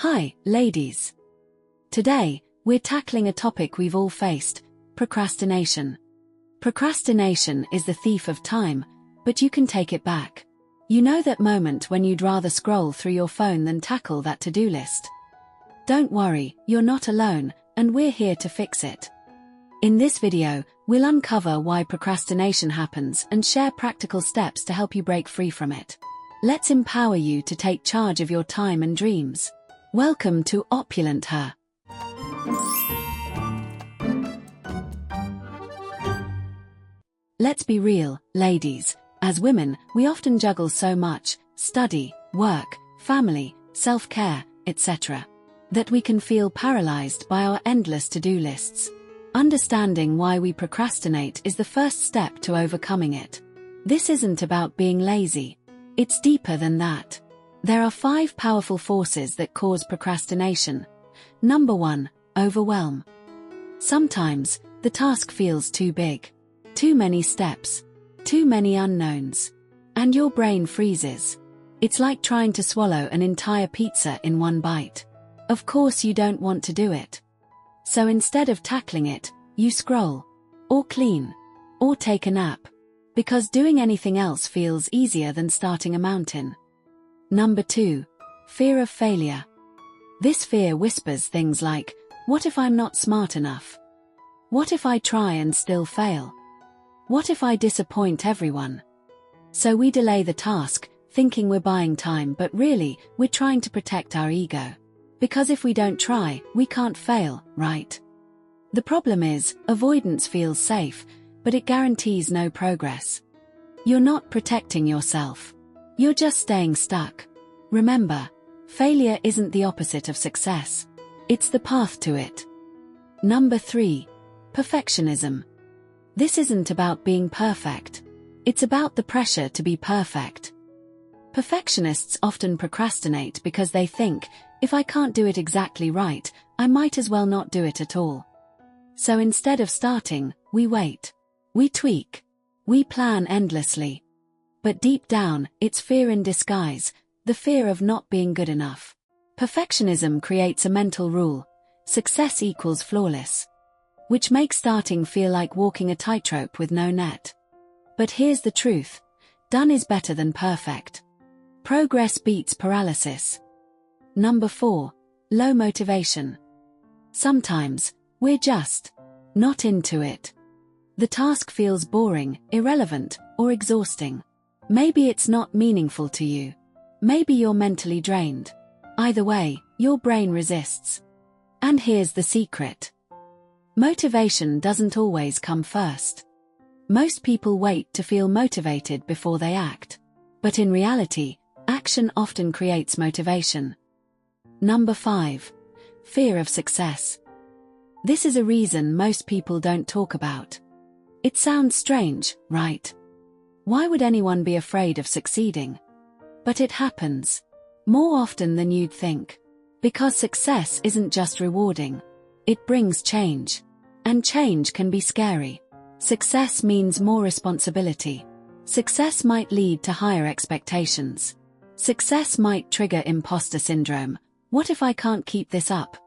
Hi, ladies. Today, we're tackling a topic we've all faced: procrastination. Procrastination is the thief of time, but you can take it back. You know that moment when you'd rather scroll through your phone than tackle that to-do list? Don't worry, you're not alone, and we're here to fix it. In this video, we'll uncover why procrastination happens and share practical steps to help you break free from it. Let's empower you to take charge of your time and dreams. Welcome to Opulent Her. Let's be real, ladies. As women, we often juggle so much: study, work, family, self-care, etc., that we can feel paralyzed by our endless to-do lists. Understanding why we procrastinate is the first step to overcoming it. This isn't about being lazy. It's deeper than that. There are 5 powerful forces that cause procrastination. Number 1, overwhelm. Sometimes, the task feels too big. Too many steps. Too many unknowns. And your brain freezes. It's like trying to swallow an entire pizza in one bite. Of course you don't want to do it. So instead of tackling it, you scroll. Or clean. Or take a nap. Because doing anything else feels easier than starting a mountain. Number 2, fear of failure. This fear whispers things like, what if I'm not smart enough? What if I try and still fail? What if I disappoint everyone? So we delay the task, thinking we're buying time, but really, we're trying to protect our ego. Because if we don't try, we can't fail, right? The problem is, avoidance feels safe, but it guarantees no progress. You're not protecting yourself. You're just staying stuck. Remember, failure isn't the opposite of success. It's the path to it. Number 3, perfectionism. This isn't about being perfect. It's about the pressure to be perfect. Perfectionists often procrastinate because they think, if I can't do it exactly right, I might as well not do it at all. So instead of starting, we wait. We tweak. We plan endlessly. But deep down, it's fear in disguise, the fear of not being good enough. Perfectionism creates a mental rule: success equals flawless. Which makes starting feel like walking a tightrope with no net. But here's the truth: done is better than perfect. Progress beats paralysis. Number 4, low motivation. Sometimes, we're just not into it. The task feels boring, irrelevant, or exhausting. Maybe it's not meaningful to you. Maybe you're mentally drained. Either way, your brain resists. And here's the secret. Motivation doesn't always come first. Most people wait to feel motivated before they act. But in reality, action often creates motivation. Number 5, fear of success. This is a reason most people don't talk about. It sounds strange, right? Why would anyone be afraid of succeeding? But it happens. More often than you'd think. Because success isn't just rewarding. It brings change. And change can be scary. Success means more responsibility. Success might lead to higher expectations. Success might trigger imposter syndrome. What if I can't keep this up?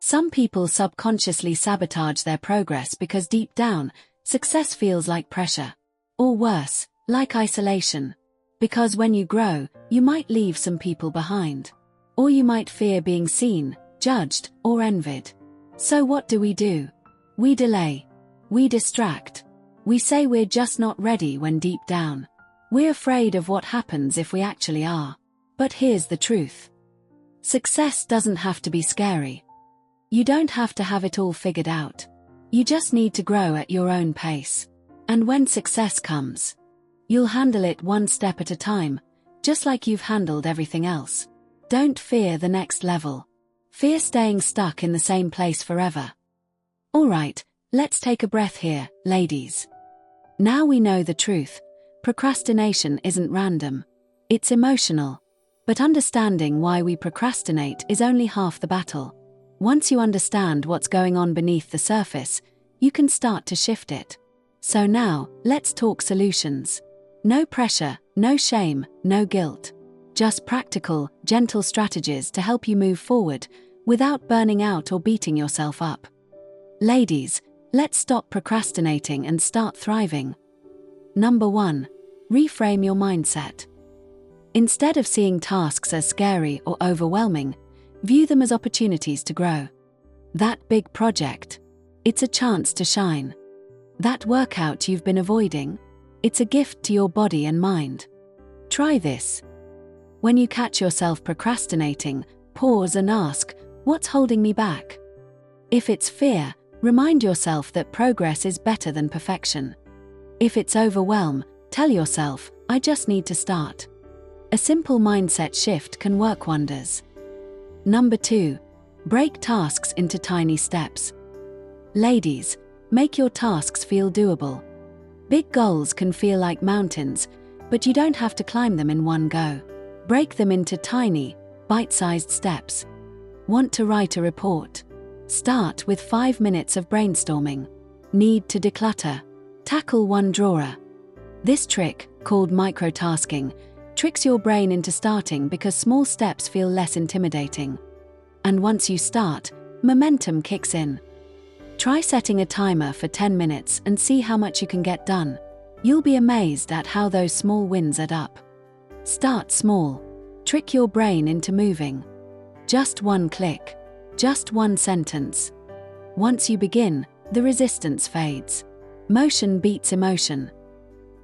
Some people subconsciously sabotage their progress because deep down, success feels like pressure. Or worse, like isolation. Because when you grow, you might leave some people behind. Or you might fear being seen, judged, or envied. So what do? We delay. We distract. We say we're just not ready when deep down, we're afraid of what happens if we actually are. But here's the truth. Success doesn't have to be scary. You don't have to have it all figured out. You just need to grow at your own pace. And when success comes, you'll handle it one step at a time, just like you've handled everything else. Don't fear the next level. Fear staying stuck in the same place forever. Alright, let's take a breath here, ladies. Now we know the truth. Procrastination isn't random. It's emotional. But understanding why we procrastinate is only half the battle. Once you understand what's going on beneath the surface, you can start to shift it. So now, let's talk solutions. No pressure, no shame, no guilt. just practical, gentle strategies to help you move forward without burning out or beating yourself up. Ladies, let's stop procrastinating and start thriving. Number 1. Reframe your mindset. Instead of seeing tasks as scary or overwhelming, view them as opportunities to grow. That big project, it's a chance to shine. That workout you've been avoiding, it's a gift to your body and mind. Try this. When you catch yourself procrastinating, pause and ask, what's holding me back? If it's fear, remind yourself that progress is better than perfection. If it's overwhelm, tell yourself, I just need to start. A simple mindset shift can work wonders. Number 2. Break tasks into tiny steps. Ladies, make your tasks feel doable. Big goals can feel like mountains, but you don't have to climb them in one go. Break them into tiny, bite-sized steps. Want to write a report? Start with 5 minutes of brainstorming. Need to declutter? Tackle one drawer. This trick, called microtasking, tricks your brain into starting because small steps feel less intimidating. And once you start, momentum kicks in. Try setting a timer for 10 minutes and see how much you can get done. You'll be amazed at how those small wins add up. Start small. Trick your brain into moving. Just one click. Just one sentence. Once you begin, the resistance fades. Motion beats emotion.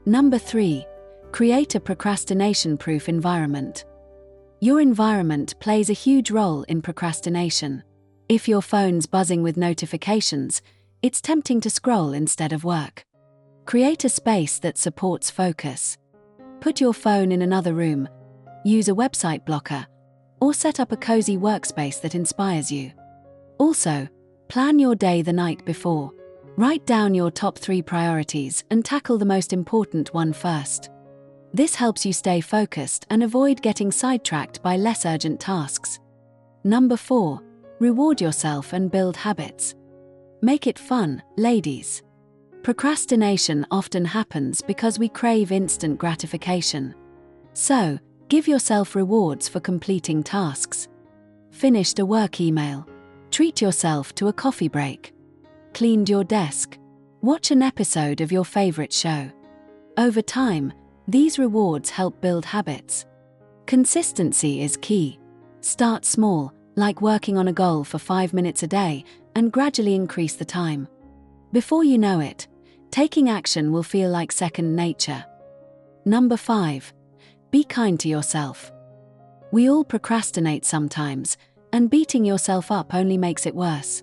Number 3. Create a procrastination-proof environment. Your environment plays a huge role in procrastination. If your phone's buzzing with notifications, it's tempting to scroll instead of work. Create a space that supports focus. Put your phone in another room, use a website blocker, or set up a cozy workspace that inspires you. Also, plan your day the night before. Write down your top 3 priorities and tackle the most important one first. This helps you stay focused and avoid getting sidetracked by less urgent tasks. Number 4. Reward yourself and build habits. Make it fun, ladies. Procrastination often happens because we crave instant gratification. So, give yourself rewards for completing tasks. Finished a work email. Treat yourself to a coffee break. Cleaned your desk. Watch an episode of your favorite show. Over time, these rewards help build habits. Consistency is key. Start small, like working on a goal for 5 minutes a day, and gradually increase the time. Before you know it, taking action will feel like second nature. Number 5. Be kind to yourself. We all procrastinate sometimes, and beating yourself up only makes it worse.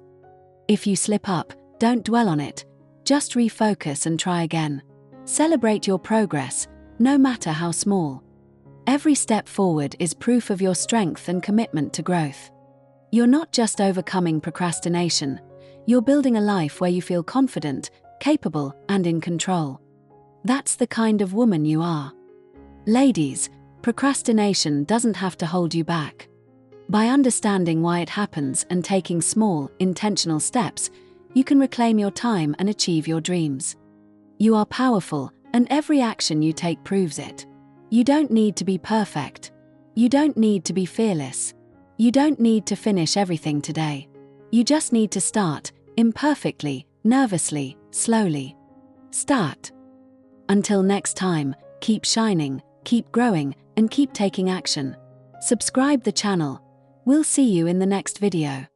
If you slip up, don't dwell on it. Just refocus and try again. Celebrate your progress, no matter how small. Every step forward is proof of your strength and commitment to growth. You're not just overcoming procrastination, you're building a life where you feel confident, capable, and in control. That's the kind of woman you are. Ladies, procrastination doesn't have to hold you back. By understanding why it happens and taking small, intentional steps, you can reclaim your time and achieve your dreams. You are powerful, and every action you take proves it. You don't need to be perfect. You don't need to be fearless. You don't need to finish everything today. You just need to start, imperfectly, nervously, slowly. Start. Until next time, keep shining, keep growing, and keep taking action. Subscribe the channel. We'll see you in the next video.